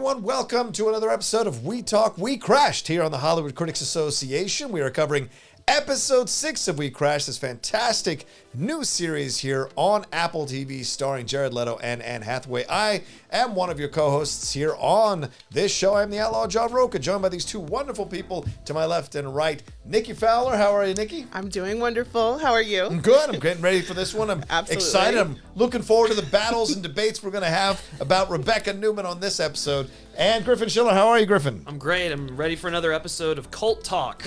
everyone. Welcome to another episode of We Talk, WeCrashed here on the Hollywood Critics Association. We are covering episode 6 of WeCrashed, this fantastic new series here on Apple TV starring Jared Leto and Anne Hathaway. I am one of your co-hosts here on this show. I'm the Outlaw John Rocha, joined by these two wonderful people to my left and right. Nikki Fowler, how are you, Nikki? I'm doing wonderful. How are you? I'm good. I'm getting ready for this one. I'm excited. I'm looking forward to the battles and debates we're going to have about Rebekah and Neumann on this episode. And Griffin Schiller, how are you, Griffin? I'm great. I'm ready for another episode of Cult Talk.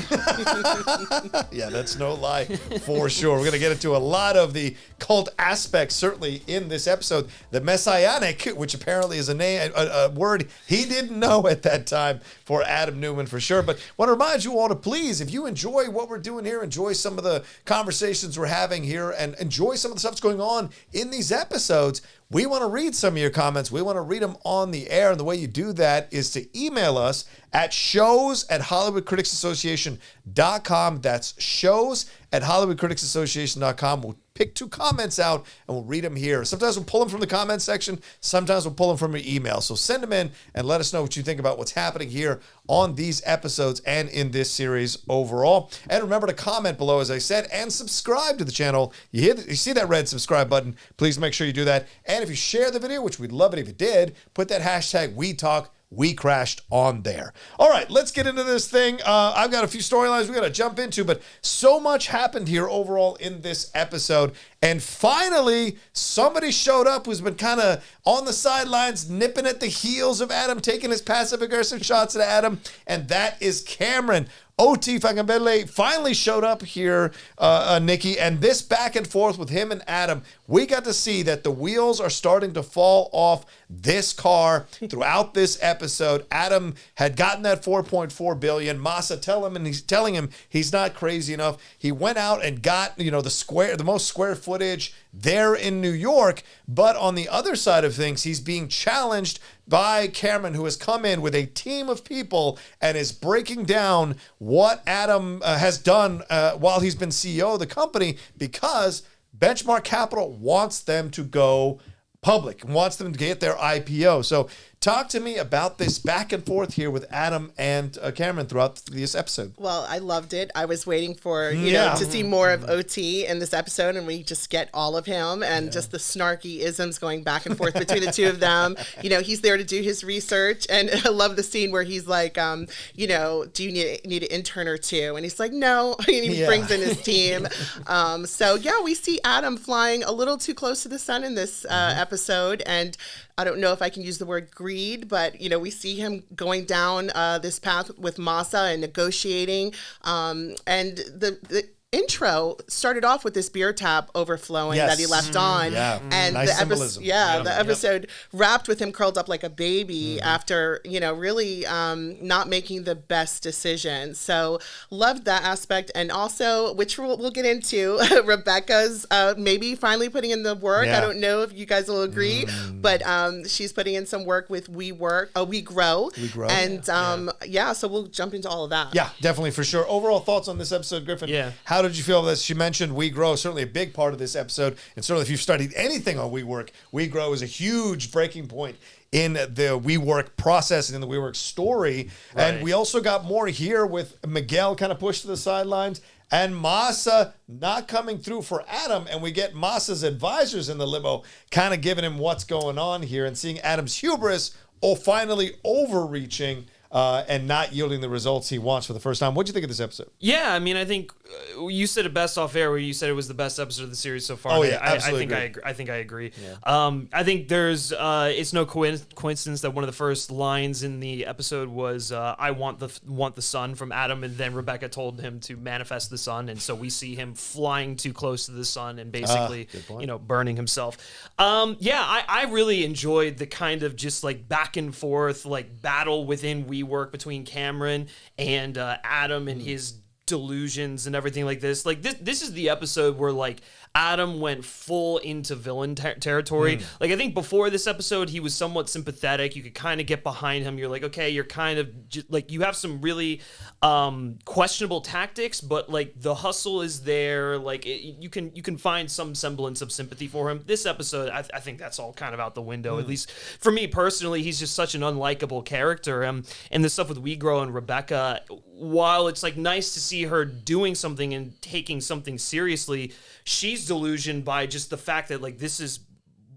Yeah, that's no lie for sure. We're going to get into a lot of the cult aspects, certainly in this episode. The messianic, which apparently is a word he didn't know at that time for Adam Neumann for sure. But I want to remind you all to please, if you enjoy what we're doing here, enjoy some of the conversations we're having here, and enjoy some of the stuff that's going on in these episodes, we want to read some of your comments. We want to read them on the air. And the way you do that is to email us at shows@HollywoodCriticsAssociation.com. That's shows@HollywoodCriticsAssociation.com. We'll pick 2 comments out and we'll read them here. Sometimes we'll pull them from the comment section. Sometimes we'll pull them from your email. So send them in and let us know what you think about what's happening here on these episodes and in this series overall. And remember to comment below, as I said, and subscribe to the channel. You see that red subscribe button. Please make sure you do that. And if you share the video, which we'd love it if you did, put that hashtag WeCrashed on there. All right, let's get into this thing. I've got a few storylines we got to jump into, but so much happened here overall in this episode. And finally, somebody showed up who's been kind of on the sidelines, nipping at the heels of Adam, taking his passive-aggressive shots at Adam, and that is Cameron. OT Fagbenle finally showed up here, Nikki, and this back and forth with him and Adam, we got to see that the wheels are starting to fall off this car throughout this episode. Adam had gotten that $4.4 billion. Massa telling him he's not crazy enough. He went out and got, the most square footage there in New York, but on the other side of things, he's being challenged by Cameron, who has come in with a team of people and is breaking down what Adam has done while he's been CEO of the company, because Benchmark Capital wants them to go public, wants them to get their IPO. So talk to me about this back and forth here with Adam and Cameron throughout this episode. Well, I loved it. I was waiting for, to see more of OT in this episode, and we just get all of him and just the snarky isms going back and forth between the two of them. He's there to do his research, and I love the scene where he's like, do you need an intern or two? And he's like, no, and he brings in his team. We see Adam flying a little too close to the sun in this episode, and I don't know if I can use the word greed, but, we see him going down this path with Massa and negotiating. And the intro started off with this beer tap overflowing that he left on. And nice the symbolism. Episode wrapped with him curled up like a baby after, really not making the best decision. So loved that aspect. And also, which we'll get into, Rebekah's maybe finally putting in the work. I don't know if you guys will agree, but she's putting in some work with WeWork, WeGrow. And so we'll jump into all of that. Yeah, definitely, for sure. Overall thoughts on this episode, Griffin? Yeah. How did you feel that she mentioned WeGrow? Certainly a big part of this episode. And certainly if you've studied anything on WeWork, WeGrow is a huge breaking point in the WeWork process and in the WeWork story. Right. And we also got more here with Miguel kind of pushed to the sidelines and Massa not coming through for Adam. And we get Massa's advisors in the limo kind of giving him what's going on here and seeing Adam's hubris finally overreaching and not yielding the results he wants for the first time. What do you think of this episode? Yeah, I mean, I think you said it best off air, where you said it was the best episode of the series so far. Oh yeah, absolutely. I think I agree. Yeah. I think there's it's no coincidence that one of the first lines in the episode was "I want the sun" from Adam, and then Rebekah told him to manifest the sun, and so we see him flying too close to the sun and basically burning himself. I really enjoyed the kind of just like back and forth like battle within WeWork between Cameron and Adam and his delusions and everything like this. Like this is the episode where like Adam went full into villain territory. Like, I think before this episode, he was somewhat sympathetic. You could kind of get behind him. You're like, okay, you're kind of like, you have some really questionable tactics, but like the hustle is there. Like you can find some semblance of sympathy for him. This episode, I think that's all kind of out the window. At least for me personally, he's just such an unlikable character. And the stuff with WeGrow and Rebekah, while it's like nice to see her doing something and taking something seriously, she's delusioned by just the fact that like this is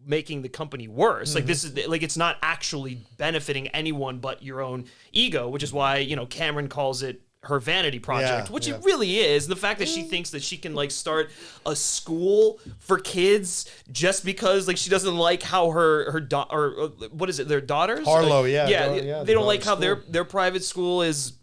making the company worse. Like this is like, it's not actually benefiting anyone but your own ego, which is why, you know, Cameron calls it her vanity project, which it really is. The fact that she thinks that she can like start a school for kids just because like she doesn't like how her what is it, their daughters? Harlow, they don't like how their private school is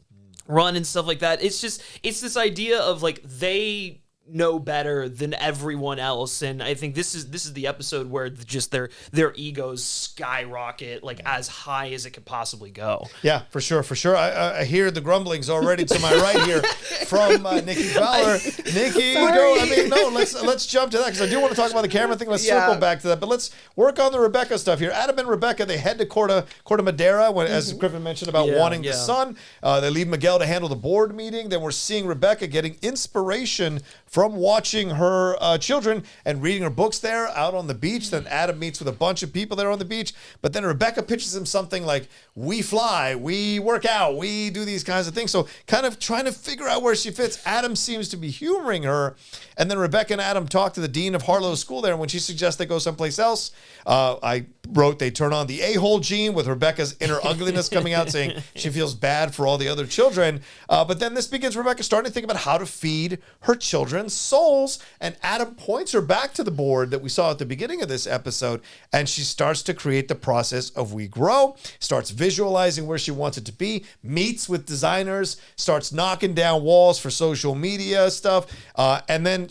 run and stuff like that. It's this idea of like they know better than everyone else, and I think this is the episode where just their egos skyrocket like as high as it could possibly go. Yeah, for sure. I hear the grumblings already to my right here from Nikki Fowler. Nikki, go. I mean, no, let's jump to that because I do want to talk about the camera thing. Let's circle back to that, but let's work on the Rebekah stuff here. Adam and Rebekah, they head to Corte Madera when, as Griffin mentioned about wanting the son. They leave Miguel to handle the board meeting. Then we're seeing Rebekah getting inspiration from watching her children and reading her books there out on the beach. Then Adam meets with a bunch of people there on the beach. But then Rebekah pitches him something like, we fly, we work out, we do these kinds of things. So kind of trying to figure out where she fits. Adam seems to be humoring her. And then Rebekah and Adam talk to the dean of Harlow's school there. And when she suggests they go someplace else, I wrote they turn on the a-hole gene with Rebekah's inner ugliness coming out, saying she feels bad for all the other children. But then this begins Rebekah starting to think about how to feed her children's souls. And Adam points her back to the board that we saw at the beginning of this episode. And she starts to create the process of WeGrow, starts visualizing where she wants it to be, meets with designers, starts knocking down walls for social media stuff. And then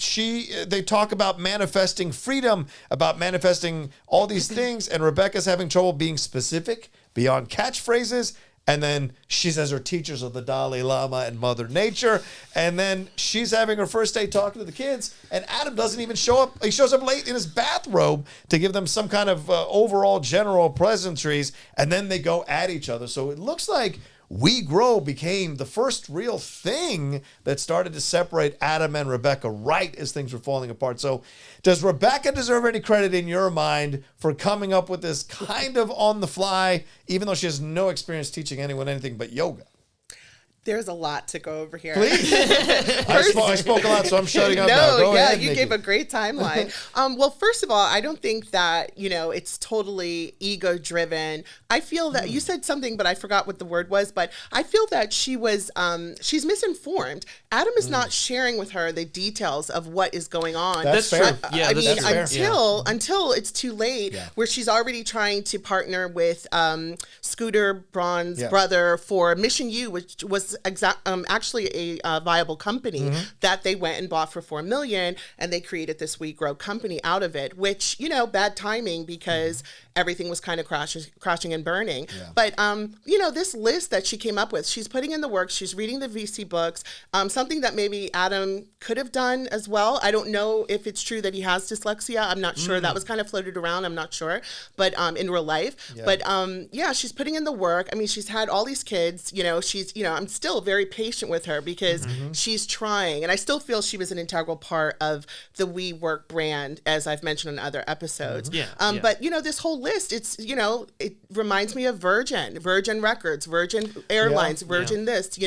they talk about manifesting freedom, about manifesting all these things. And Rebekah's having trouble being specific beyond catchphrases. And then she says her teachers are the Dalai Lama and Mother Nature. And then she's having her first day talking to the kids. And Adam doesn't even show up. He shows up late in his bathrobe to give them some kind of overall general pleasantries. And then they go at each other. So it looks like WeGrow became the first real thing that started to separate Adam and Rebekah right as things were falling apart. So does Rebekah deserve any credit in your mind for coming up with this kind of on the fly, even though she has no experience teaching anyone anything but yoga? There's a lot to go over here. Please. I spoke a lot, so I'm shutting up now. Go ahead, you Nikki. gave a great timeline. Well, first of all, I don't think that, it's totally ego-driven. I feel that you said something, but I forgot what the word was, but I feel that she's misinformed. Adam is not sharing with her the details of what is going on. That's fair. Until it's too late, where she's already trying to partner with Scooter Braun's brother for Mission U, which was actually a viable company that they went and bought for $4 million, and they created this WeGrow company out of it, which, bad timing because everything was kind of crashing and burning. Yeah. But, this list that she came up with, she's putting in the work, she's reading the VC books, something that maybe Adam could have done as well. I don't know if it's true that he has dyslexia. I'm not sure. That was kind of floated around. I'm not sure. But in real life. Yeah. But, she's putting in the work. I mean, she's had all these kids, I'm still very patient with her because she's trying. And I still feel she was an integral part of the WeWork brand, as I've mentioned in other episodes. But, this whole list, it's, it reminds me of Virgin Records, Virgin Airlines, Virgin this,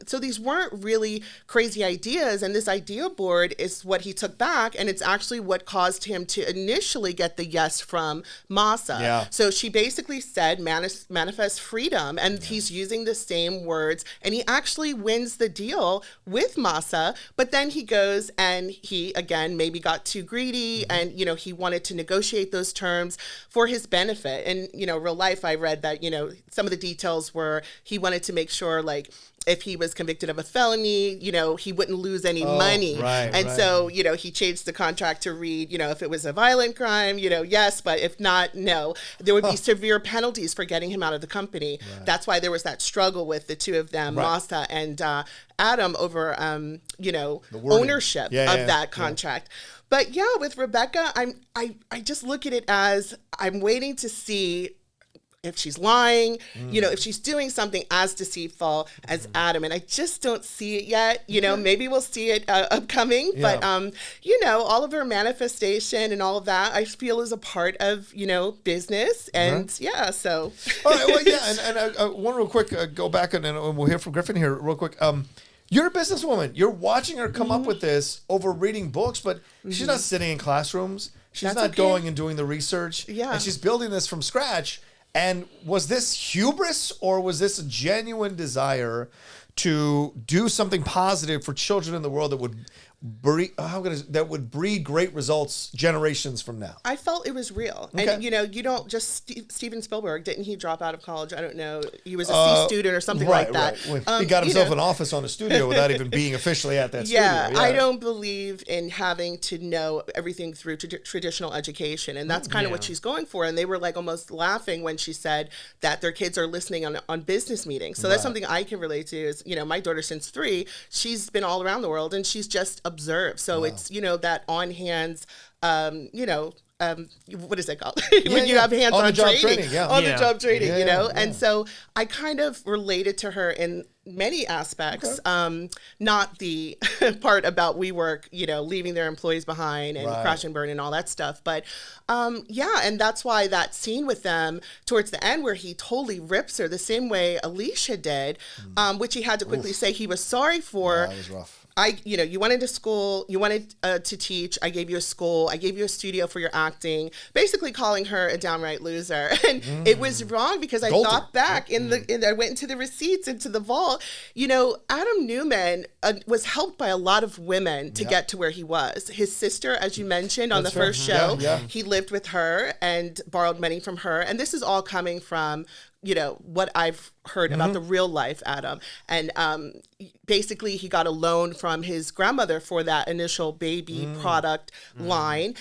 So these weren't really crazy ideas. And this idea board is what he took back. And it's actually what caused him to initially get the yes from Masa. Yeah. So she basically said, manifest freedom. And he's using the same words. And he actually wins the deal with Masa. But then he goes and he, again, maybe got too greedy. And, he wanted to negotiate those terms for his benefit. And, real life, I read that, some of the details were he wanted to make sure, if he was convicted of a felony, he wouldn't lose any money. Right. So, he changed the contract to read, if it was a violent crime, yes, but if not, no. There would be severe penalties for getting him out of the company. Right. That's why there was that struggle with the two of them, Masa and Adam, over, ownership of that contract. But yeah, with Rebekah, I just look at it as I'm waiting to see if she's lying, if she's doing something as deceitful as Adam. And I just don't see it yet. Maybe we'll see it upcoming. Yeah. But, all of her manifestation and all of that, I feel is a part of, business. And so. All right, well, yeah. And one real quick, go back and we'll hear from Griffin here real quick. You're a businesswoman. You're watching her come up with this over reading books, but she's not sitting in classrooms. She's not going and doing the research. Yeah. And she's building this from scratch. And was this hubris, or was this a genuine desire to do something positive for children in the world that would breed great results generations from now? I felt it was real. Okay. And, you don't just Steven Spielberg, didn't he drop out of college? I don't know. He was a C student or something like that. Right. He got himself an office on a studio without even being officially at that studio. Yeah, I don't believe in having to know everything through traditional education. And that's kind of what she's going for. And they were like almost laughing when she said that their kids are listening on business meetings. So that's something I can relate to is, my daughter since 3, she's been all around the world and she's just observe. So it's, that on hands, what is it called? When you have hands on training. On the job training, And so I kind of related to her in many aspects, not the part about WeWork, leaving their employees behind and crash and burn and all that stuff. But and that's why that scene with them towards the end where he totally rips her the same way Elishia did, which he had to quickly say he was sorry for. That was rough. You went into school, you wanted to teach, I gave you a school, I gave you a studio for your acting, basically calling her a downright loser. And it was wrong because I thought back I went into the receipts, into the vault. Adam Neumann was helped by a lot of women to get to where he was. His sister, as you mentioned on the first show, he lived with her and borrowed money from her. And this is all coming from what I've heard about the real life Adam. And basically he got a loan from his grandmother for that initial baby product line.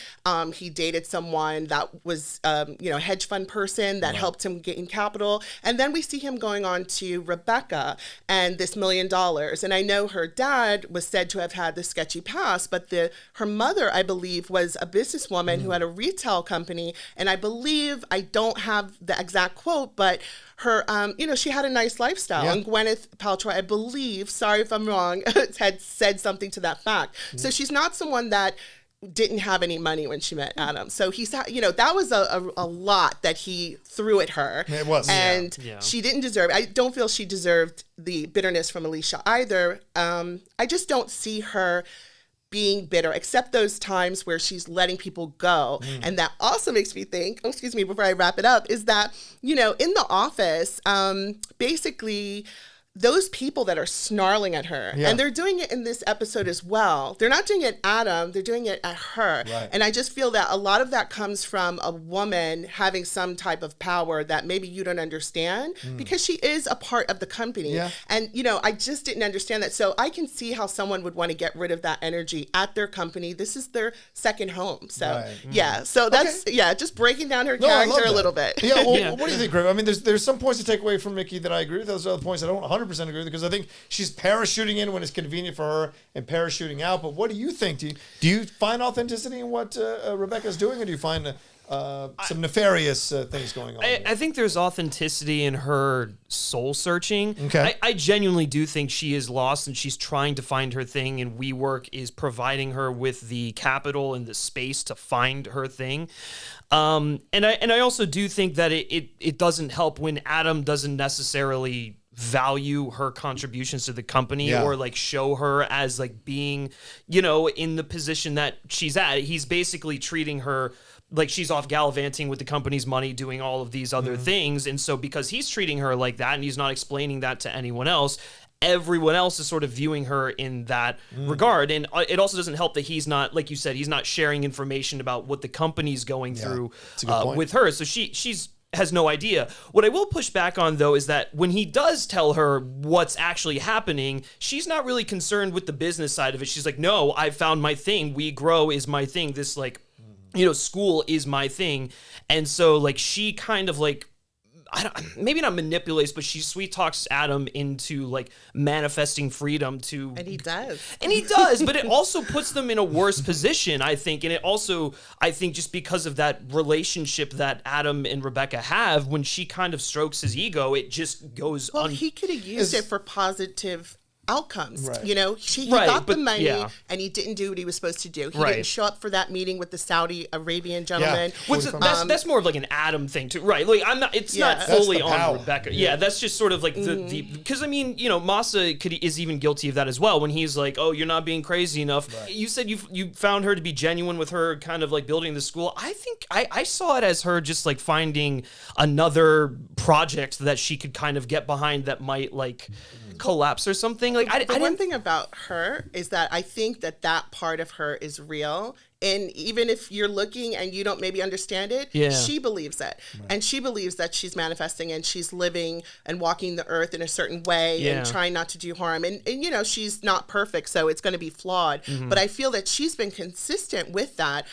He dated someone that was, a hedge fund person that helped him gain capital. And then we see him going on to Rebekah and this $1 million. And I know her dad was said to have had the sketchy past, but her mother, I believe, was a businesswoman who had a retail company. And I believe, I don't have the exact quote, but her, she had a nice lifestyle. Yeah. And Gwyneth Paltrow, I believe, sorry if I'm wrong, had said something to that fact. So she's not someone that didn't have any money when she met Adam. So he's, that was a lot that he threw at her. It was. And she didn't deserve it. I don't feel she deserved the bitterness from Elishia either. I just don't see her being bitter, except those times where she's letting people go. And that also makes me think, before I wrap it up, is that, in the office, basically those people that are snarling at her, and they're doing it in this episode as well. They're not doing it at Adam, they're doing it at her. Right. And I just feel that a lot of that comes from a woman having some type of power that maybe you don't understand because she is a part of the company. Yeah. And, I just didn't understand that. So I can see how someone would want to get rid of that energy at their company. This is their second home. So, so that's, just breaking down her character a little bit. Yeah, well, what do you think, Griffin? I mean, there's some points to take away from Nikki that I agree with. Those other points I don't 100% agree with, because I think she's parachuting in when it's convenient for her and parachuting out. But what do you think? Do you find authenticity in what Rebekah's doing, or do you find some nefarious things going on? I think there's authenticity in her soul searching. Okay. I genuinely do think she is lost and she's trying to find her thing, and WeWork is providing her with the capital and the space to find her thing. And I also do think that it doesn't help when Adam doesn't necessarily value her contributions to the company or like show her as like being, in the position that she's at. He's basically treating her like she's off gallivanting with the company's money, doing all of these other things. And so because he's treating her like that and he's not explaining that to anyone else, everyone else is sort of viewing her in that regard. And it also doesn't help that he's not, like you said, he's not sharing information about what the company's going through with her. So she's has no idea. What I will push back on, though, is that when he does tell her what's actually happening, she's not really concerned with the business side of it. She's like, no, I found my thing. We Grow is my thing. This, like, school is my thing. And so, like, she kind of, like, maybe not manipulates, but she sweet talks Adam into, like, manifesting freedom to... And he does. But it also puts them in a worse position, I think. And it also, I think, just because of that relationship that Adam and Rebekah have, when she kind of strokes his ego, it just goes... Well, he could have used it for positive outcomes. Right. He got the money, yeah. and he didn't do what he was supposed to do. He Right. didn't show up for that meeting with the Saudi Arabian gentleman. That's more of like an Adam thing too, right? Like it's not fully on Rebekah. Yeah, that's just sort of like the because I mean, Masa is even guilty of that as well when he's like, oh, you're not being crazy enough. Right. You said you found her to be genuine with her kind of like building the school. I think I saw it as her just like finding another project that she could kind of get behind that might like collapse or something. Like one thing about her is that I think that part of her is real. And even if you're looking and you don't maybe understand it, she believes it. Right. And she believes that she's manifesting and she's living and walking the earth in a certain way and trying not to do harm. And she's not perfect, so it's going to be flawed. Mm-hmm. But I feel that she's been consistent with that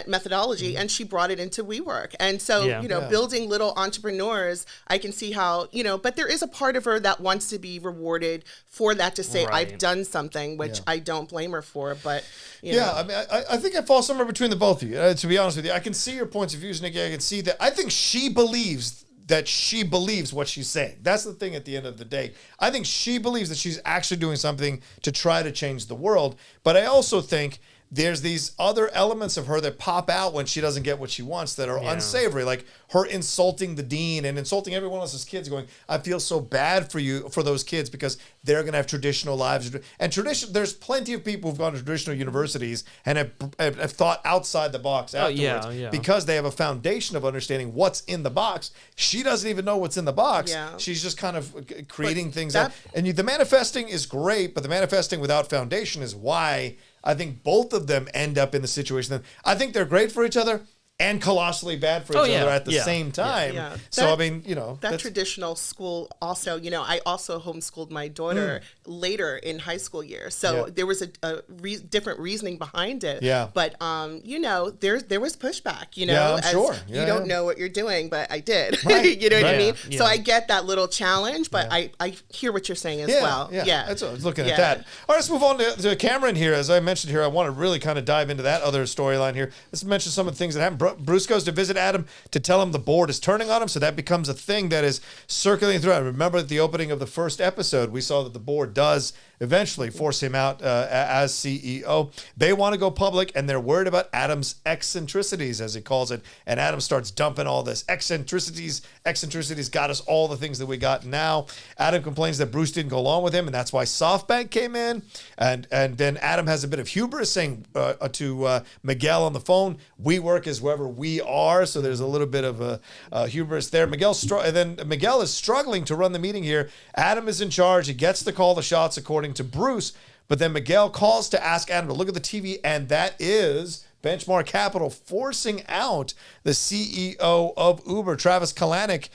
methodology, and she brought it into WeWork. And so, building little entrepreneurs, I can see how, but there is a part of her that wants to be rewarded for that, to say, I've done something, which I don't blame her for. But, I mean, I think I fall somewhere between the both of you, to be honest with you. I can see your points of view, Nikki. I can see that. I think she believes what she's saying. That's the thing at the end of the day. I think she believes that she's actually doing something to try to change the world. But I also think there's these other elements of her that pop out when she doesn't get what she wants that are unsavory, like her insulting the dean and insulting everyone else's kids, going, I feel so bad for those kids because they're going to have traditional lives. And there's plenty of people who've gone to traditional universities and have thought outside the box afterwards because they have a foundation of understanding what's in the box. She doesn't even know what's in the box. Yeah. She's just kind of creating things. The manifesting is great, but the manifesting without foundation is why I think both of them end up in the situation that I think they're great for each other and colossally bad for each other at the same time. Yeah. So, that traditional school also, I also homeschooled my daughter later in high school years. So there was a different reasoning behind it. Yeah. But, there was pushback, I'm sure. You don't know what you're doing, but I did. Right. You know what I mean? Yeah. So I get that little challenge, but I hear what you're saying as well. Yeah. That's what I was looking at that. All right, let's move on to Cameron here. As I mentioned here, I want to really kind of dive into that other storyline here. Let's mention some of the things that happened. Bruce goes to visit Adam to tell him the board is turning on him, so that becomes a thing that is circulating through. I remember at the opening of the first episode, we saw that the board does eventually force him out as CEO. They want to go public, and they're worried about Adam's eccentricities, as he calls it. And Adam starts dumping all this eccentricities. Eccentricities got us all the things that we got now. Adam complains that Bruce didn't go along with him, and that's why SoftBank came in. And then Adam has a bit of hubris, saying to Miguel on the phone, WeWork is wherever we are. So there's a little bit of a hubris there. Miguel is struggling to run the meeting here. Adam is in charge. He gets to call the shots according to Bruce, but then Miguel calls to ask Adam to look at the TV, and that is Benchmark Capital forcing out the CEO of Uber, Travis Kalanick,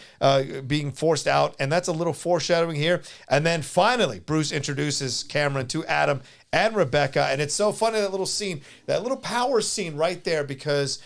being forced out, and that's a little foreshadowing here. And then finally, Bruce introduces Cameron to Adam and Rebekah, and it's so funny, that little scene, that little power scene right there, because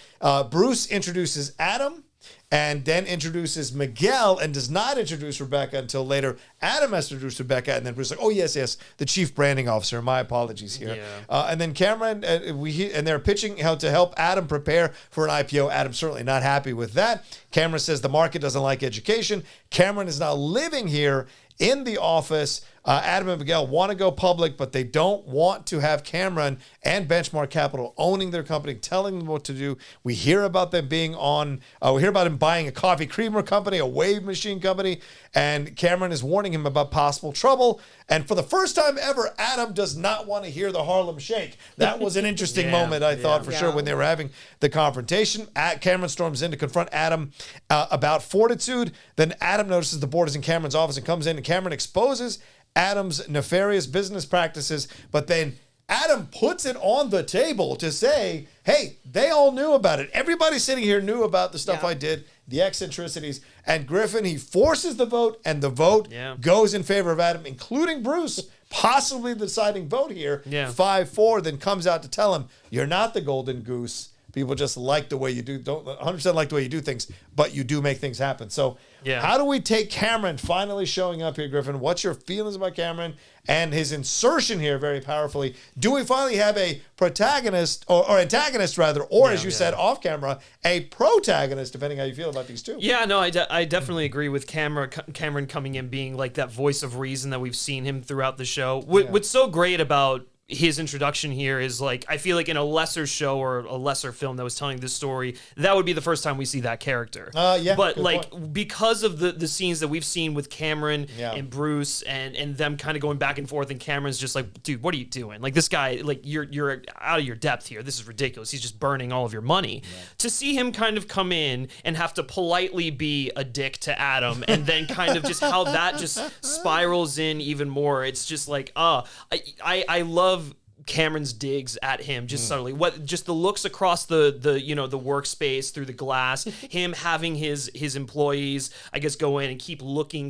Bruce introduces Adam and then introduces Miguel and does not introduce Rebekah until later. Adam has to introduce Rebekah, and then Bruce like, oh, yes, the chief branding officer. My apologies here. Yeah. And then Cameron, and they're pitching how to help Adam prepare for an IPO. Adam's certainly not happy with that. Cameron says the market doesn't like education. Cameron is now living here in the office. Adam and Miguel want to go public, but they don't want to have Cameron and Benchmark Capital owning their company, telling them what to do. We hear about them being we hear about him buying a coffee creamer company, a wave machine company, and Cameron is warning him about possible trouble. And for the first time ever, Adam does not want to hear the Harlem Shake. That was an interesting moment, I thought, for sure, when they were having the confrontation. Cameron storms in to confront Adam about Fortitude. Then Adam notices the board is in Cameron's office and comes in, and Cameron exposes Adam's nefarious business practices, but then Adam puts it on the table to say, hey, they all knew about it. Everybody sitting here knew about the stuff I did, the eccentricities. And Griffin, he forces the vote, and the vote goes in favor of Adam, including Bruce, possibly the deciding vote here, 5-4, then comes out to tell him, you're not the golden goose. People just like the way you do, don't 100% like the way you do things, but you do make things happen. So how do we take Cameron finally showing up here, Griffin? What's your feelings about Cameron and his insertion here very powerfully? Do we finally have a protagonist or antagonist rather, or as you said off camera, a protagonist, depending how you feel about these two? Yeah, no, I definitely agree with Cameron coming in being like that voice of reason that we've seen him throughout the show. What's so great about his introduction here is like, I feel like in a lesser show or a lesser film that was telling this story, that would be the first time we see that character. But like, because of the scenes that we've seen with Cameron and Bruce and them kind of going back and forth, and Cameron's just like, dude, what are you doing? Like, this guy, like, you're out of your depth here. This is ridiculous. He's just burning all of your money. To see him kind of come in and have to politely be a dick to Adam, and then kind of just how that just spirals in even more. It's just like, I love Cameron's digs at him just subtly. Just the looks across the workspace through the glass, him having his employees, I guess, go in and keep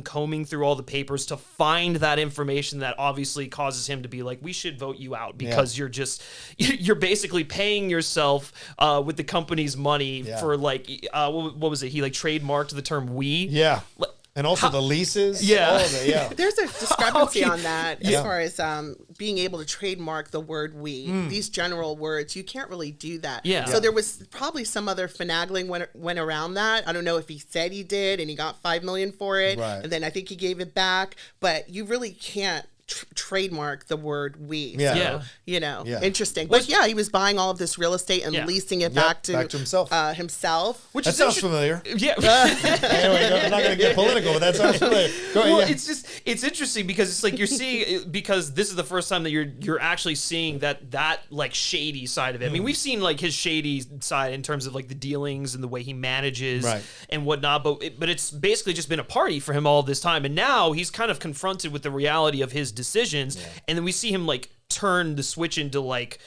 combing through all the papers to find that information that obviously causes him to be like, we should vote you out because you're basically paying yourself with the company's money for like what was it? He like trademarked the term "we." Yeah. And also the leases. There's a discrepancy on that as far as being able to trademark the word "we." These general words, you can't really do that. So there was probably some other finagling went around that. I don't know if he said he did and he got $5 million for it, and then I think he gave it back. But you really can't trademark the word "we." Interesting. But he was buying all of this real estate and leasing it back to himself. Which sounds familiar. Anyway, I'm not going to get political, but that sounds familiar. Go ahead. It's interesting because it's like you're seeing, because this is the first time that you're actually seeing that like shady side of it. I mean, we've seen like his shady side in terms of like the dealings and the way he manages and whatnot, but it's basically just been a party for him all this time, and now he's kind of confronted with the reality of his decisions, and then we see him like turn the switch into like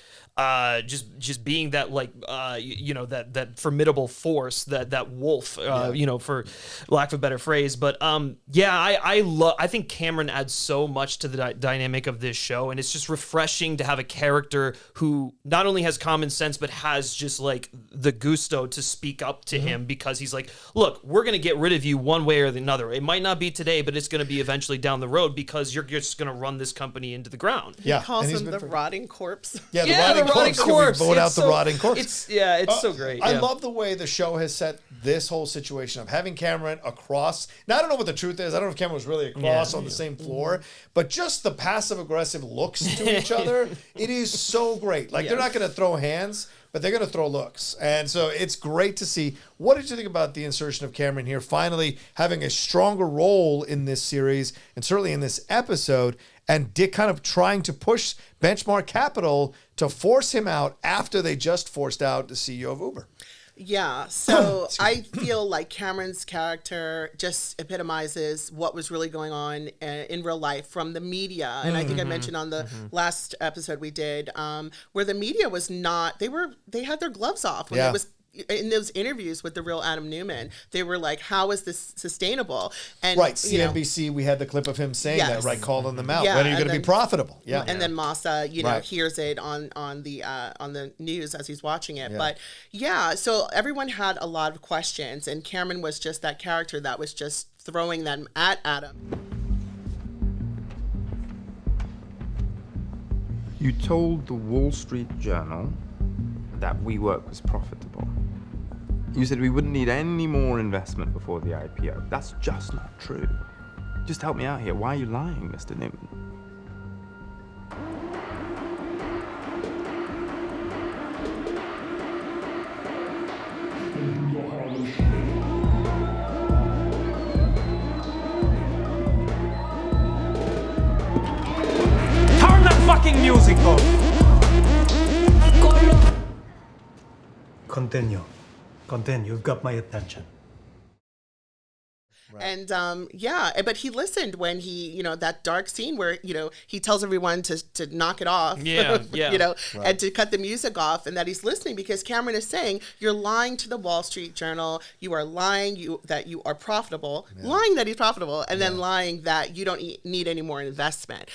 just being that like that formidable force, that wolf, for lack of a better phrase. But I think Cameron adds so much to the dynamic of this show, and it's just refreshing to have a character who not only has common sense but has just like the gusto to speak up to him, because he's like, look, we're gonna get rid of you one way or another. It might not be today, but it's gonna be eventually down the road, because you're just gonna run this company into the ground. He calls him the rotting corpse. The rotting corpse. Vote out the rotting corpse. It's so great. I love the way the show has set this whole situation of having Cameron across. Now, I don't know what the truth is. I don't know if Cameron was really across on the same floor, but just the passive aggressive looks to each other. It is so great. Like, they're not going to throw hands, but they're going to throw looks. And so it's great to see. What did you think about the insertion of Cameron here, finally having a stronger role in this series, and certainly in this episode, and Dick kind of trying to push Benchmark Capital to force him out after they just forced out the CEO of Uber? Yeah, so I feel like Cameron's character just epitomizes what was really going on in real life from the media. And I think I mentioned on the last episode we did, where the media was not, they had their gloves off when it was in those interviews with the real Adam Neumann. They were like, how is this sustainable? And CNBC, we had the clip of him saying that, calling them out. When are you going to be profitable? And then Massa, hears it on the news as he's watching it. But so everyone had a lot of questions, and Cameron was just that character that was just throwing them at Adam. You told the Wall Street Journal that WeWork was profitable. You said we wouldn't need any more investment before the IPO. That's just not true. Just help me out here. Why are you lying, Mr. Neumann? Turn that fucking music on! Continue. You've got my attention. And but he listened when he, that dark scene where, he tells everyone to knock it off, and to cut the music off, and that he's listening because Cameron is saying, you're lying to the Wall Street Journal. You are lying that you are profitable, lying that he's profitable, and then lying that you don't need any more investment.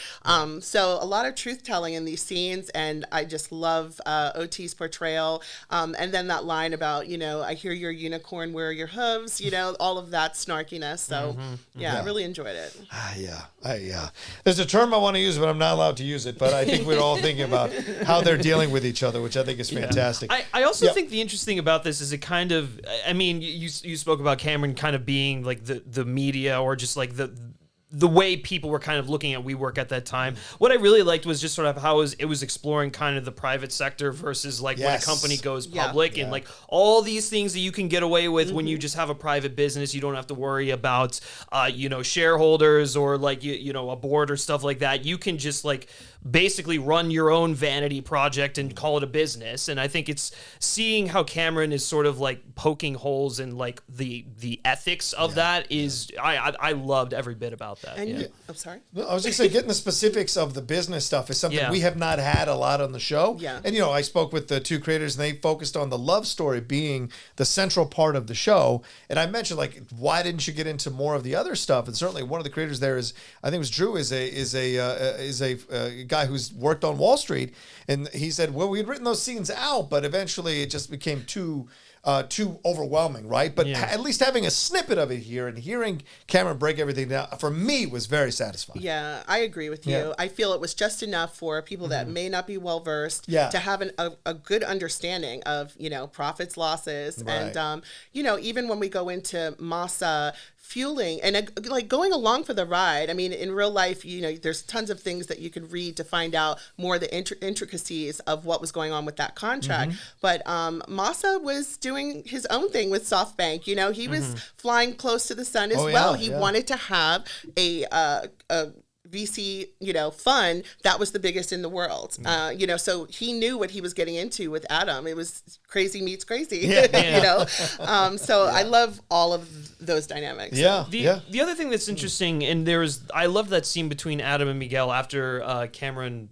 So a lot of truth telling in these scenes, and I just love OT's portrayal. And then that line about, I hear your unicorn, where are your hooves, all of that snarkiness. So I really enjoyed it. There's a term I want to use, but I'm not allowed to use it. But I think we're all thinking about how they're dealing with each other, which I think is fantastic. I also think the interesting thing about this is it kind of, I mean, you spoke about Cameron kind of being like the media, or just like the way people were kind of looking at WeWork at that time. What I really liked was just sort of how it was exploring kind of the private sector versus like when a company goes public and like all these things that you can get away with when you just have a private business. You don't have to worry about, shareholders or like, a board or stuff like that. You can just like basically run your own vanity project and call it a business. And I think it's seeing how Cameron is sort of like poking holes in like the ethics of that is I loved every bit about that. And I'm sorry. No, I was just saying, getting the specifics of the business stuff is something we have not had a lot on the show. Yeah. And I spoke with the two creators, and they focused on the love story being the central part of the show. And I mentioned, like, why didn't you get into more of the other stuff? And certainly one of the creators there is, I think it was Drew, is a guy who's worked on Wall Street, and he said, well, we had written those scenes out, but eventually it just became too overwhelming, right? But at least having a snippet of it here and hearing Cameron break everything down, for me, was very satisfying. Yeah, I agree with you. Yeah. I feel it was just enough for people that may not be well versed to have a good understanding of, profits, losses. Right. And, even when we go into Masa fueling and like going along for the ride. I mean, in real life, there's tons of things that you could read to find out more of the intricacies of what was going on with that contract. But Masa was doing his own thing with SoftBank. He was flying close to the sun as well. He wanted to have a VC, fund that was the biggest in the world. So he knew what he was getting into with Adam. It was crazy meets crazy, I love all of those dynamics. The other thing that's interesting, and I love that scene between Adam and Miguel after Cameron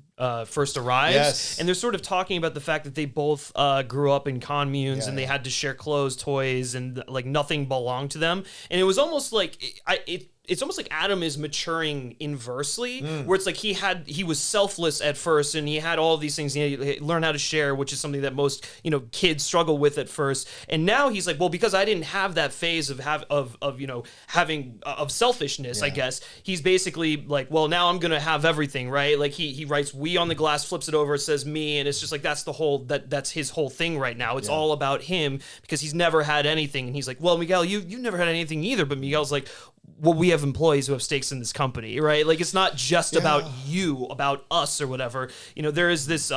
first arrives, and they're sort of talking about the fact that they both grew up in communes and they had to share clothes, toys, and like nothing belonged to them. And it was almost like it's almost like Adam is maturing inversely, where it's like he was selfless at first, and he had all of these things. He learned how to share, which is something that most kids struggle with at first. And now he's like, well, because I didn't have that phase of selfishness, I guess. He's basically like, well, now I'm gonna have everything, right? Like he writes "we" on the glass, flips it over, it says "me," and it's just like that's his whole thing right now. It's all about him because he's never had anything. And he's like, well, Miguel, you never had anything either. But Miguel's like, well, we have employees who have stakes in this company, right? Like, it's not just about you, about us or whatever. There is this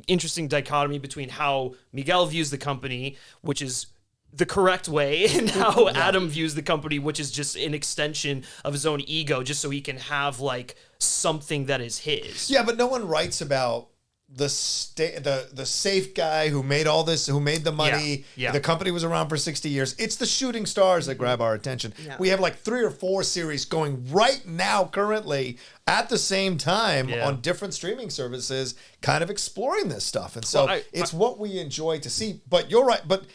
interesting dichotomy between how Miguel views the company, which is the correct way, and how Adam views the company, which is just an extension of his own ego, just so he can have like something that is his. Yeah, but no one writes about the safe guy who made all this, who made the money. The company was around for 60 years. It's the shooting stars that grab our attention. We have like 3 or 4 series going right now currently at the same time on different streaming services, kind of exploring this stuff. And so it's what we enjoy to see. But you're right. But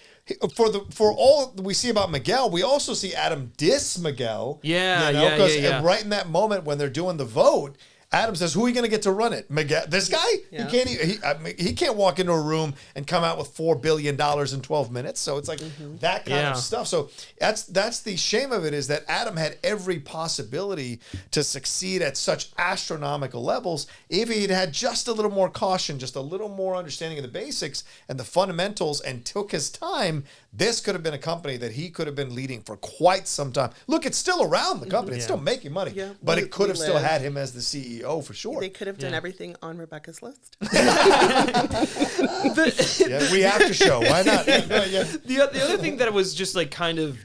for all we see about Miguel, we also see Adam diss Miguel. Because right in that moment when they're doing the vote, Adam says, who are you going to get to run it? Miguel, this guy? Yeah. He can't walk into a room and come out with $4 billion in 12 minutes. So it's like that kind of stuff. So that's the shame of it, is that Adam had every possibility to succeed at such astronomical levels if he'd had just a little more caution, just a little more understanding of the basics and the fundamentals, and took his time. This could have been a company that he could have been leading for quite some time. Look, it's still around, the company. It's still making money. But it could have still had him as the CEO for sure. They could have done everything on Rebekah's list. We Aftershow. Why not? The other thing that was just like kind of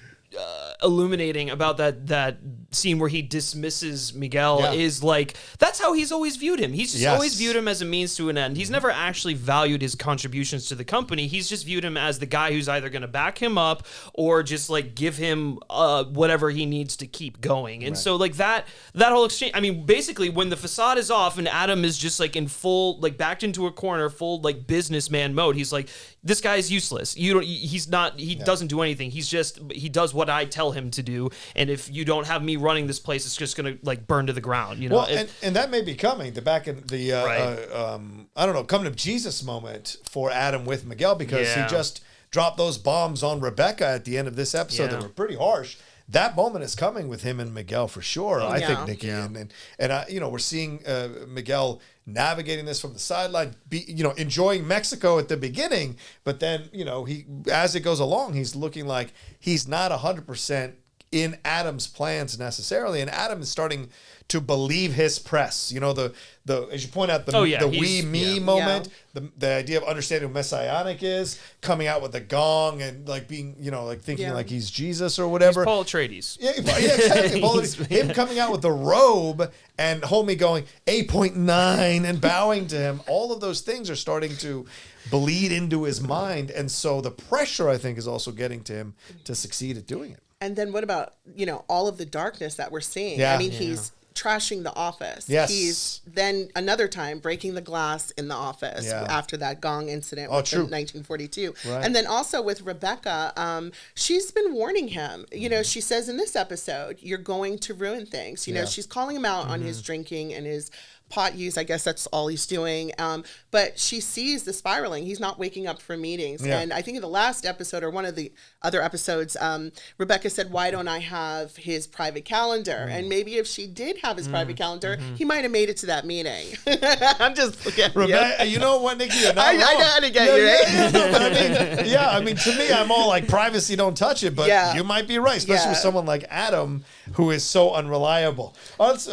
illuminating about that scene where he dismisses Miguel Yeah. is like, that's how he's always viewed him. He's just Yes. always viewed him as a means to an end. He's never actually valued his contributions to the company. He's just viewed him as the guy who's either going to back him up or just like give him whatever he needs to keep going. And so like that whole exchange, I mean, basically when the facade is off and Adam is just like in full, like backed into a corner, full like businessman mode, he's like, this guy is useless. He doesn't do anything. He does what I tell him to do. And if you don't have me running this place, it's just going to like burn to the ground, you know? Well, and that may be coming, the back in the, I don't know, coming to Jesus moment for Adam with Miguel, because he just dropped those bombs on Rebekah at the end of this episode that were pretty harsh. That moment is coming with him and Miguel for sure. I think, Nikki, and we're seeing Miguel navigating this from the sideline, enjoying Mexico at the beginning, but then he, as it goes along, he's looking like he's not 100% in Adam's plans necessarily, and Adam is starting to believe his press. The as you point out, the we me moment, the idea of understanding what messianic is, coming out with the gong and like being thinking like he's Jesus or whatever. He's Paul Atreides. Yeah, exactly. Him coming out with the robe and homie going 8.9 and bowing to him. All of those things are starting to bleed into his mind, and so the pressure, I think, is also getting to him to succeed at doing it. And then what about, all of the darkness that we're seeing? Yeah. I mean, he's trashing the office. Yes. He's then another time breaking the glass in the office after that gong incident in 1942. Right. And then also with Rebekah, she's been warning him. She says in this episode, you're going to ruin things. She's calling him out on his drinking and his pot use. I guess that's all he's doing. But she sees the spiraling. He's not waking up for meetings. Yeah. And I think in the last episode or one of the other episodes, Rebekah said, why don't I have his private calendar? And maybe if she did have his private calendar, he might have made it to that meeting. I'm just Rebekah, you know what, Nikki? You're not I know how to get you, right? I mean, to me, I'm all like, privacy, don't touch it. But you might be right, especially with someone like Adam, who is so unreliable. Is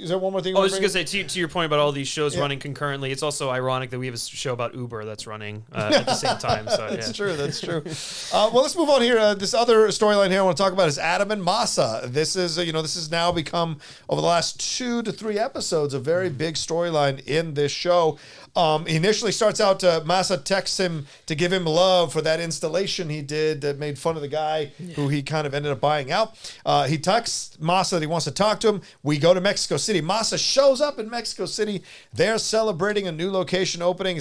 there one more thing? I was just going to say, to your point about all these shows running concurrently, it's also ironic that we have a show about Uber that's running at the same time. So That's true. Well, let's move on here. This other storyline here I want to talk about is Adam and Masa. This is, this has now become, over the last 2 to 3 episodes, a very big storyline in this show. He initially starts out, Masa texts him to give him love for that installation he did that made fun of the guy who he kind of ended up buying out. He texts Masa that he wants to talk to him. We go to Mexico City. Masa shows up in Mexico City. They're celebrating a new location opening.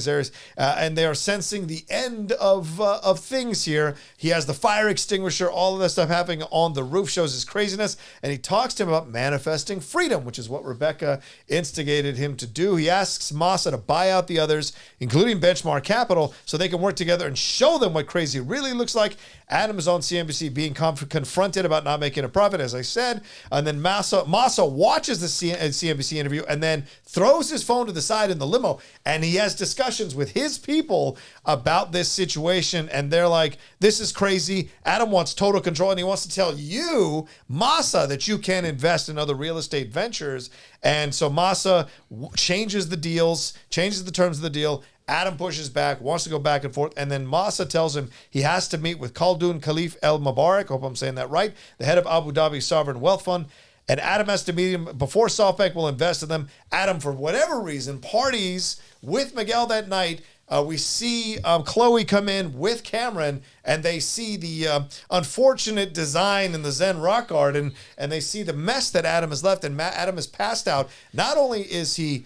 And they are sensing the end of things here. He has the fire extinguisher, all of that stuff happening on the roof, shows his craziness. And he talks to him about manifesting freedom, which is what Rebekah instigated him to do. He asks Masa to buy out the others, including Benchmark Capital, so they can work together and show them what crazy really looks like. Adam is on CNBC being confronted about not making a profit, as I said. And then Masa watches the CNBC interview and then throws his phone to the side in the limo. And he has discussions with his people about this situation. And they're like, this is crazy. Adam wants total control. And he wants to tell you, Masa, that you can invest in other real estate ventures. And so Masa changes the deals, changes the terms of the deal. Adam pushes back, wants to go back and forth, and then Masa tells him he has to meet with Khaldoon Khalif El Mubarak, hope I'm saying that right, the head of Abu Dhabi Sovereign Wealth Fund, and Adam has to meet him before SoftBank will invest in them. Adam, for whatever reason, parties with Miguel that night. We see Chloe come in with Cameron, and they see the unfortunate design in the Zen rock garden, and they see the mess that Adam has left, and Adam is passed out. Not only is he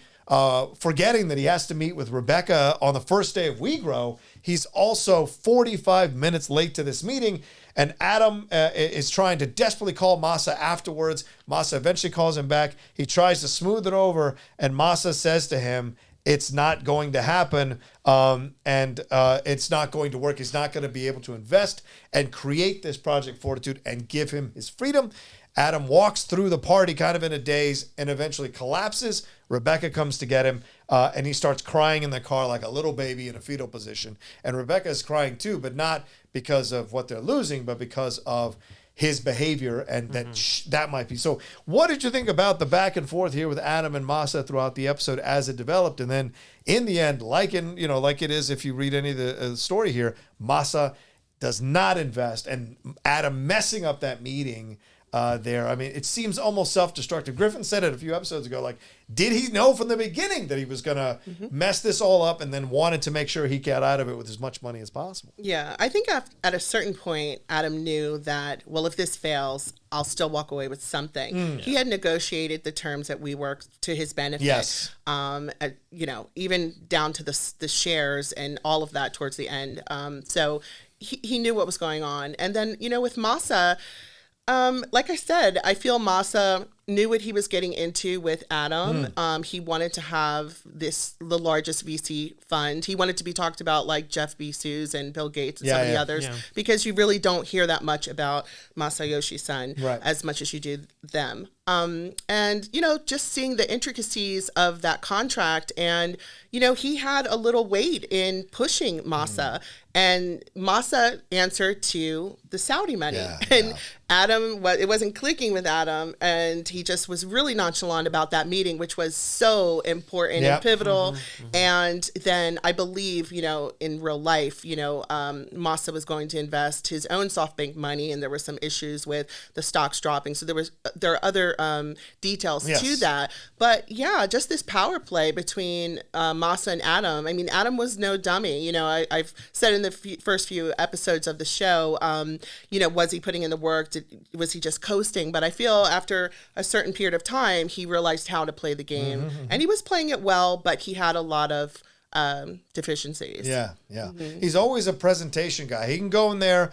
forgetting that he has to meet with Rebekah on the first day of WeGrow, he's also 45 minutes late to this meeting, and Adam is trying to desperately call Masa afterwards. Masa eventually calls him back. He tries to smooth it over, and Masa says to him, it's not going to happen, and it's not going to work. He's not going to be able to invest and create this Project Fortitude and give him his freedom. Adam walks through the party kind of in a daze and eventually collapses. Rebekah comes to get him, and he starts crying in the car like a little baby in a fetal position. And Rebekah is crying too, but not because of what they're losing, but because of his behavior, and that might be. So what did you think about the back and forth here with Adam and Masa throughout the episode as it developed? And then in the end, like it is if you read any of the story here, Masa does not invest, and Adam messing up that meeting there. I mean, it seems almost self-destructive. Griffin said it a few episodes ago. Like, did he know from the beginning that he was going to mess this all up and then wanted to make sure he got out of it with as much money as possible? Yeah, I think at a certain point, Adam knew that, well, if this fails, I'll still walk away with something. He had negotiated the terms at WeWork to his benefit. Yes. Even down to the shares and all of that towards the end. So he knew what was going on. And then, with Masa, like I said, I feel Masa knew what he was getting into with Adam. He wanted to have the largest VC fund. He wanted to be talked about like Jeff Bezos and Bill Gates and some of the others, because you really don't hear that much about Masayoshi's son as much as you do them. And, just seeing the intricacies of that contract, and, he had a little weight in pushing Masa, and Masa answered to the Saudi money. Adam, it wasn't clicking with Adam, and he just was really nonchalant about that meeting, which was so important and pivotal. And then I believe, in real life, Masa was going to invest his own SoftBank money, and there were some issues with the stocks dropping. So there are other details to that. But yeah, just this power play between Masa and Adam. I mean, Adam was no dummy. I've said in the first few episodes of the show, was he putting in the work? Was he just coasting? But I feel after a certain period of time, he realized how to play the game. And he was playing it well, but he had a lot of deficiencies. He's always a presentation guy. He can go in there.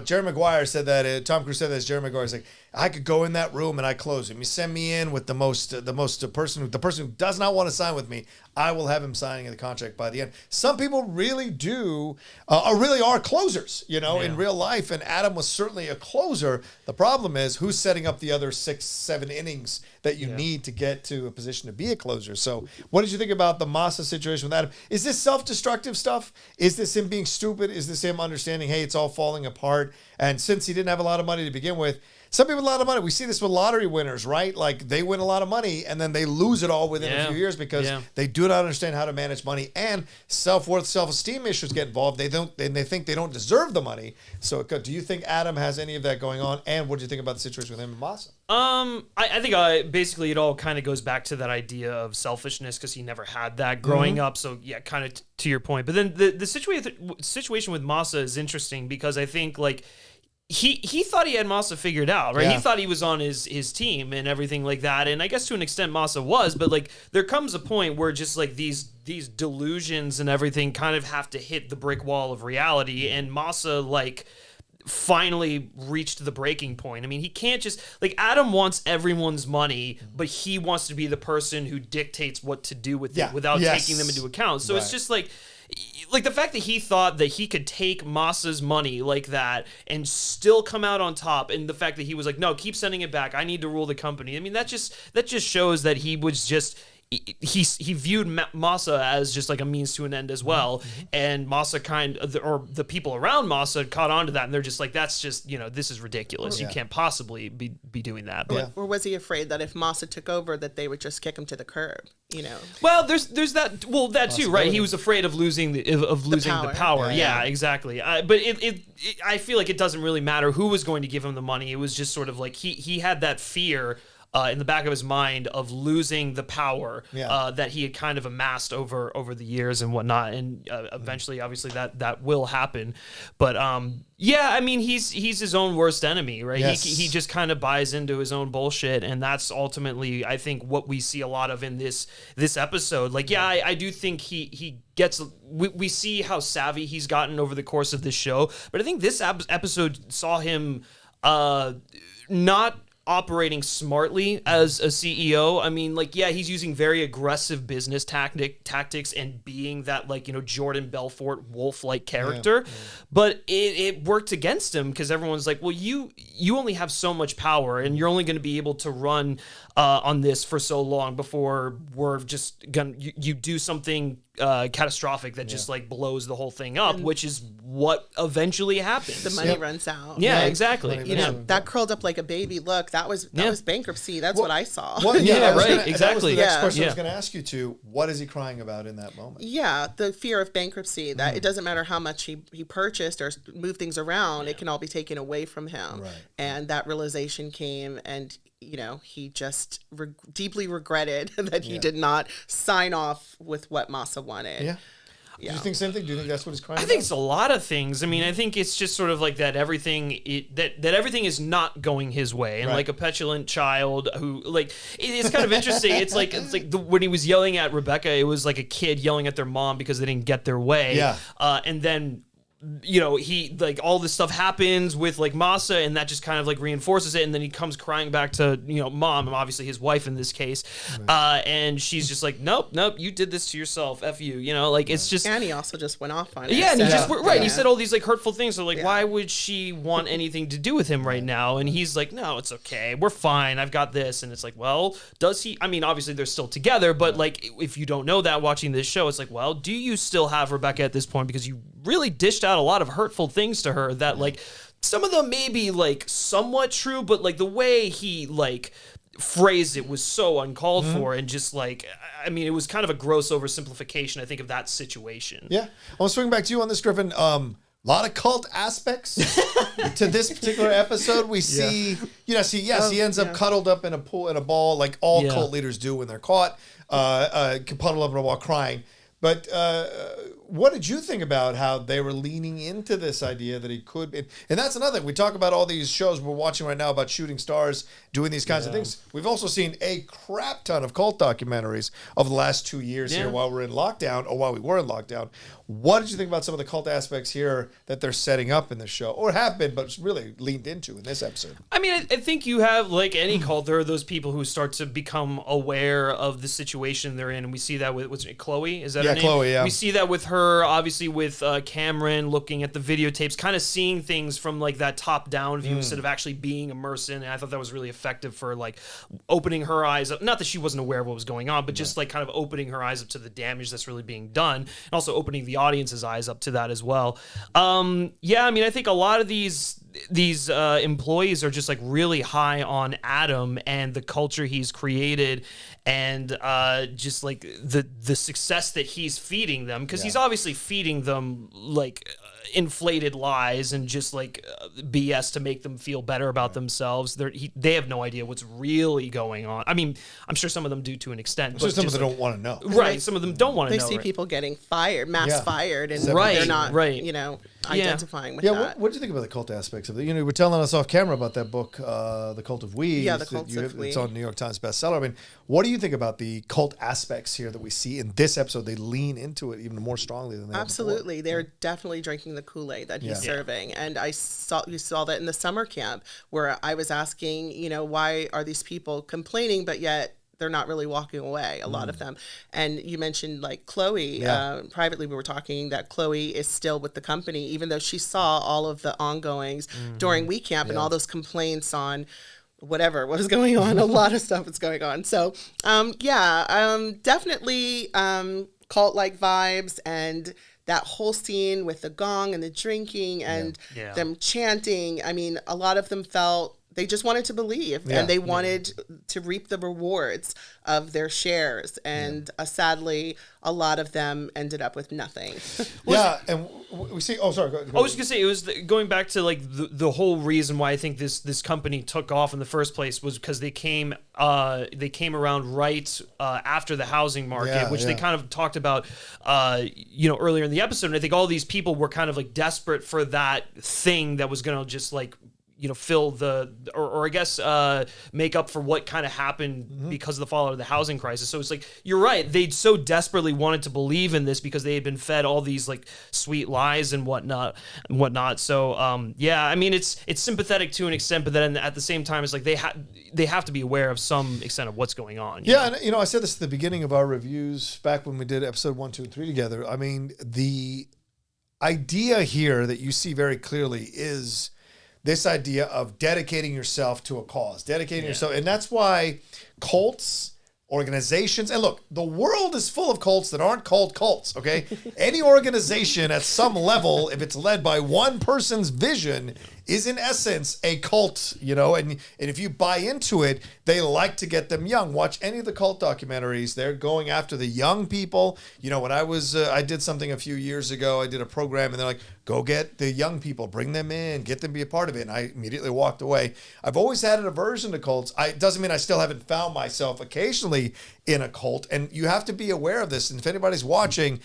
Jerry Maguire said that. Tom Cruise said that. Jerry Maguire's like, I could go in that room and I close him. You send me in with the person who does not want to sign with me, I will have him signing the contract by the end. Some people really do, really are closers, in real life. And Adam was certainly a closer. The problem is who's setting up the other 6-7 innings that you need to get to a position to be a closer. So what did you think about the Masa situation with Adam? Is this self-destructive stuff? Is this him being stupid? Is this him understanding, hey, it's all falling apart? And since he didn't have a lot of money to begin with, some people with a lot of money, we see this with lottery winners, right? Like they win a lot of money and then they lose it all within a few years because they do not understand how to manage money, and self-worth, self-esteem issues get involved. They think they don't deserve the money. So do you think Adam has any of that going on? And what do you think about the situation with him and Masa? I think basically it all kind of goes back to that idea of selfishness, because he never had that growing up. So yeah, kind of to your point. But then the situation with Masa is interesting, because I think like he thought he had Masa figured out, right? He thought he was on his team and everything like that. And I guess to an extent Masa was, but like there comes a point where just like these delusions and everything kind of have to hit the brick wall of reality. And Masa like finally reached the breaking point. I mean, he can't just like, Adam wants everyone's money, but he wants to be the person who dictates what to do with it without taking them into account. So it's just like the fact that he thought that he could take Masa's money like that and still come out on top, and the fact that he was like, no, keep sending it back, I need to rule the company. I mean, that just shows that he was just he viewed Masa as just like a means to an end as well, and Masa or the people around Masa caught on to that, and they're just like, that's just, this is ridiculous. You can't possibly be doing that. But or was he afraid that if Masa took over, that they would just kick him to the curb? Well, there's that. Well, that too, right? He was afraid of losing the power. Yeah, exactly. But I feel like it doesn't really matter who was going to give him the money. It was just sort of like he had that fear in the back of his mind of losing the power that he had kind of amassed over the years and whatnot, and eventually, obviously, that will happen. But I mean, he's his own worst enemy, right? Yes. He just kind of buys into his own bullshit, and that's ultimately, I think, what we see a lot of in this episode. Like, I do think he gets. We see how savvy he's gotten over the course of this show, but I think this episode saw him not operating smartly as a CEO. I mean, like, he's using very aggressive business tactics and being that, like, Jordan Belfort wolf-like character, but it worked against him, because everyone's like, well, you only have so much power, and you're only going to be able to run on this for so long before we're just gonna you do something catastrophic that just like blows the whole thing up, which is what eventually happens. The money runs out. Yeah, exactly. That curled up like a baby look that was bankruptcy. That's what I saw. Exactly. That was the next Yeah. question I was Yeah. going to ask you to. What is he crying about in that moment? Yeah, the fear of bankruptcy, that it doesn't matter how much he purchased or moved things around, it can all be taken away from him. Right. And that realization came, and he just deeply regretted that he did not sign off with what Masa wanted. Yeah. Do you think the same thing? Do you think that's what he's crying I about? think it's a lot of things. I mean, I think it's just sort of like that everything that everything is not going his way, and like a petulant child who it's kind of interesting. It's like when he was yelling at Rebekah, it was like a kid yelling at their mom because they didn't get their way. Yeah. And then he all this stuff happens with like Masa, and that just kind of like reinforces it, and then he comes crying back to mom, obviously his wife in this case, and she's just like, nope, you did this to yourself, F you, it's just. And he also just went off on it. Yeah, and he just Yeah. he said all these like hurtful things. So why would she want anything to do with him right now? And he's like, no, it's okay, we're fine, I've got this. And it's like, well, does he? I mean, obviously they're still together, but like if you don't know that watching this show, it's like, well, do you still have Rebekah at this point? Because you really dished out a lot of hurtful things to her that like some of them may be like somewhat true, but like the way he like phrased it was so uncalled for, and just like, I mean, it was kind of a gross oversimplification, I think, of that situation. Yeah. I'll swing back to you on this, Griffin. A lot of cult aspects to this particular episode. We see, he ends up cuddled up in a pool, in a ball, like all cult leaders do when they're caught, puddled up in a ball crying. But what did you think about how they were leaning into this idea that he could be? And that's another thing. We talk about all these shows we're watching right now about shooting stars doing these kinds of things. We've also seen a crap ton of cult documentaries over the last 2 years here while we're in lockdown, or while we were in lockdown. What did you think about some of the cult aspects here that they're setting up in this show, or have been, but really leaned into in this episode? I mean, I think you have, like any cult, there are those people who start to become aware of the situation they're in, and we see that with, what's her name, Chloe? Is that her name? Chloe, yeah. We see that with her, obviously with Cameron, looking at the videotapes, kind of seeing things from like that top-down view instead of actually being immersed in it. And I thought that was really effective for like opening her eyes up. Not that she wasn't aware of what was going on, but just like kind of opening her eyes up to the damage that's really being done, and also opening the audience's eyes up to that as well. I mean, I think a lot of these employees are just like really high on Adam and the culture he's created, and just like the success that he's feeding them, because he's obviously feeding them like inflated lies and just like BS to make them feel better about themselves. They have no idea what's really going on. I mean, I'm sure some of them do to an extent, but some of them don't want to know. Right, some of them don't want to know. They see people getting fired, fired, and Right, they're not, right. identifying with that. What do you think about the cult aspects of it? You were telling us off camera about that book, The Cult of We. Yeah, The Cult of We. It's on New York Times bestseller. I mean, what do you think about the cult aspects here that we see in this episode? They lean into it even more strongly than they have before. Absolutely. They're definitely drinking the Kool-Aid that he's serving. And you saw that in the summer camp, where I was asking, why are these people complaining, but yet they're not really walking away, a lot of them. And you mentioned like Chloe, privately we were talking that Chloe is still with the company, even though she saw all of the ongoings during week camp and all those complaints on what was going on. A lot of stuff is going on. So, definitely cult-like vibes, and that whole scene with the gong and the drinking and them chanting. I mean, a lot of them felt they just wanted to believe, and they wanted to reap the rewards of their shares. And sadly, a lot of them ended up with nothing. And we see. Oh, sorry. Go I was just gonna say, it was going back to like the whole reason why I think this company took off in the first place was because they came around right after the housing market, which they kind of talked about earlier in the episode. And I think all these people were kind of like desperate for that thing that was gonna just like fill or I guess make up for what kind of happened because of the fallout of the housing crisis. So it's like, you're right, they so desperately wanted to believe in this because they had been fed all these like sweet lies and whatnot. So I mean, it's sympathetic to an extent, but then at the same time, it's like they have to be aware of some extent of what's going on. And I said this at the beginning of our reviews back when we did episode 1, 2, and 3 together. I mean, the idea here that you see very clearly is this idea of dedicating yourself to a cause, dedicating yourself. And that's why cults, organizations, and look, the world is full of cults that aren't called cults, okay? Any organization at some level, if it's led by one person's vision, is in essence a cult, and if you buy into it, they like to get them young. Watch any of the cult documentaries. They're going after the young people. When I did something a few years ago, I did a program and they're like, go get the young people, bring them in, get them to be a part of it. And I immediately walked away. I've always had an aversion to cults. It doesn't mean I still haven't found myself occasionally in a cult. And you have to be aware of this. And if anybody's watching,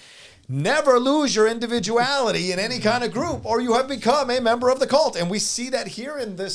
never lose your individuality in any kind of group, or you have become a member of the cult. And we see that here in the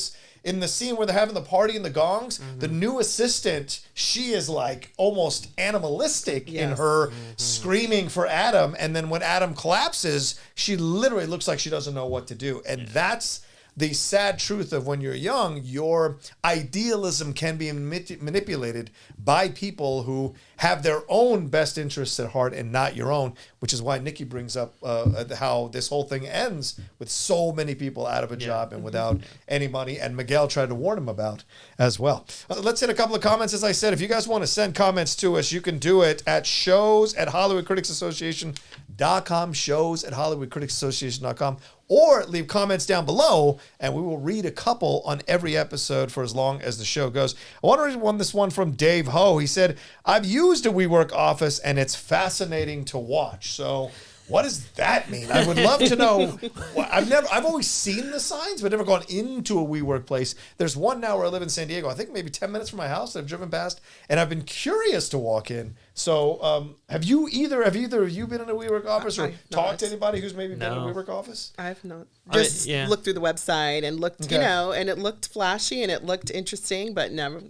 scene where they're having the party and the gongs. The new assistant, she is like almost animalistic in her screaming for Adam. And then when Adam collapses, she literally looks like she doesn't know what to do. And that's the sad truth of when you're young, your idealism can be manipulated by people who have their own best interests at heart and not your own, which is why Nikki brings up how this whole thing ends with so many people out of a job and without any money. And Miguel tried to warn him about as well. Let's hit a couple of comments. As I said, if you guys want to send comments to us, you can do it at shows@HollywoodCriticsAssociation.com, shows@HollywoodCriticsAssociation.com, or leave comments down below, and we will read a couple on every episode for as long as the show goes. I want to read this one from Dave Ho. He said, I've used a WeWork office, and it's fascinating to watch. So what does that mean? I would love to know. I've always seen the signs, but never gone into a WeWork place. There's one now where I live in San Diego. I think maybe 10 minutes from my house that I've driven past, and I've been curious to walk in. So have either of you been in a WeWork office or talked to anybody who's maybe been in a WeWork office? I've not. Just looked through the website and looked, and it looked flashy and it looked interesting, but no.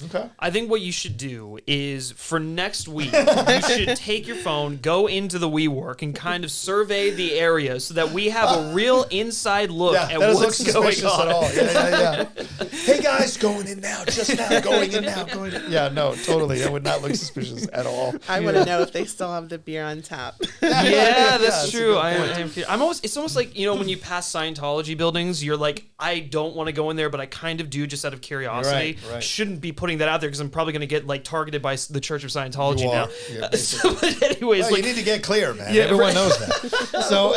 Okay. I think what you should do is for next week, you should take your phone, go into the WeWork, and kind of survey the area so that we have a real inside look at what's going on. At all. Yeah. Hey guys, going in now, just now, going in now, going in. Yeah, no, totally. That would not look suspicious at all. I want to know if they still have the beer on tap. Yeah, that's true. It's almost like, when you pass Scientology buildings, you're like, I don't want to go in there, but I kind of do just out of curiosity. Right. Shouldn't be putting that out there because I'm probably going to get targeted by the Church of Scientology now. Yeah, but anyways, you need to get clear, man. Yeah, everyone knows that. So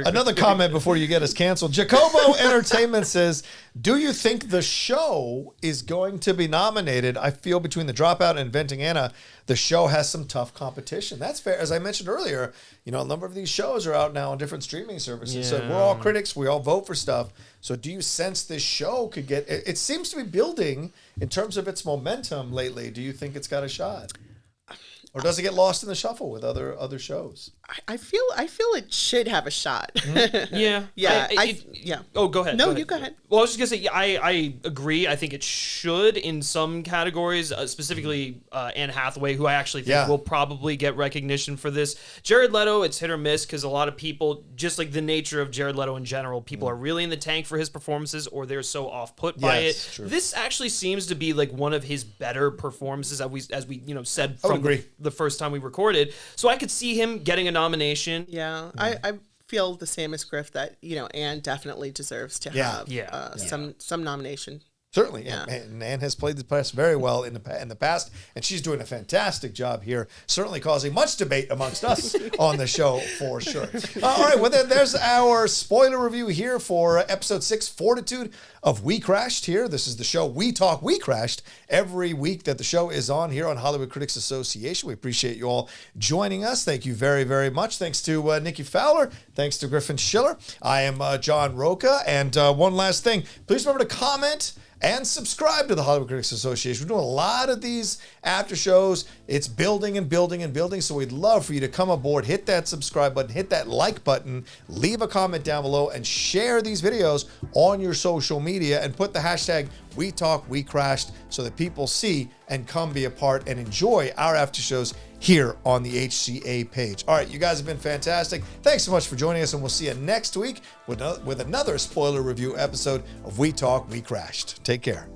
another comment before you get us canceled. Jacobo Entertainment says, do you think the show is going to be nominated? I feel between The Dropout and Inventing Anna, the show has some tough competition. That's fair. As I mentioned earlier, a number of these shows are out now on different streaming services. So we're all critics. We all vote for stuff. So do you sense this show could get... It seems to be building in terms of its momentum lately. Do you think it's got a shot? Or does it get lost in the shuffle with other shows? I feel it should have a shot. Yeah. Yeah. Oh, go ahead. You go ahead. Well, I was just going to say, I agree. I think it should in some categories, specifically Anne Hathaway, who I actually think will probably get recognition for this. Jared Leto, it's hit or miss because a lot of people, just like the nature of Jared Leto in general, people are really in the tank for his performances or they're so off-put by it. True. This actually seems to be like one of his better performances, as we said from the first time we recorded. So I could see him getting a nomination. Yeah, I feel the same as Griff that Anne definitely deserves to have some nomination. Certainly, and Anne has played the press very well in the past, and she's doing a fantastic job here, certainly causing much debate amongst us on the show for sure. All right, well, there's our spoiler review here for episode 6, Fortitude of WeCrashed here. This is the show WeCrashed every week that the show is on here on Hollywood Critics Association. We appreciate you all joining us. Thank you very, very much. Thanks to Nikki Fowler. Thanks to Griffin Schiller. I am John Rocha, and one last thing. Please remember to comment and subscribe to the Hollywood Critics Association. We're doing a lot of these after shows. It's building and building and building, so we'd love for you to come aboard, hit that subscribe button, hit that like button, leave a comment down below, and share these videos on your social media, and put the hashtag WeCrashed so that people see and come be a part and enjoy our after shows here on the HCA page. All right, you guys have been fantastic. Thanks so much for joining us, and we'll see you next week with another spoiler review episode of WeCrashed. Take care.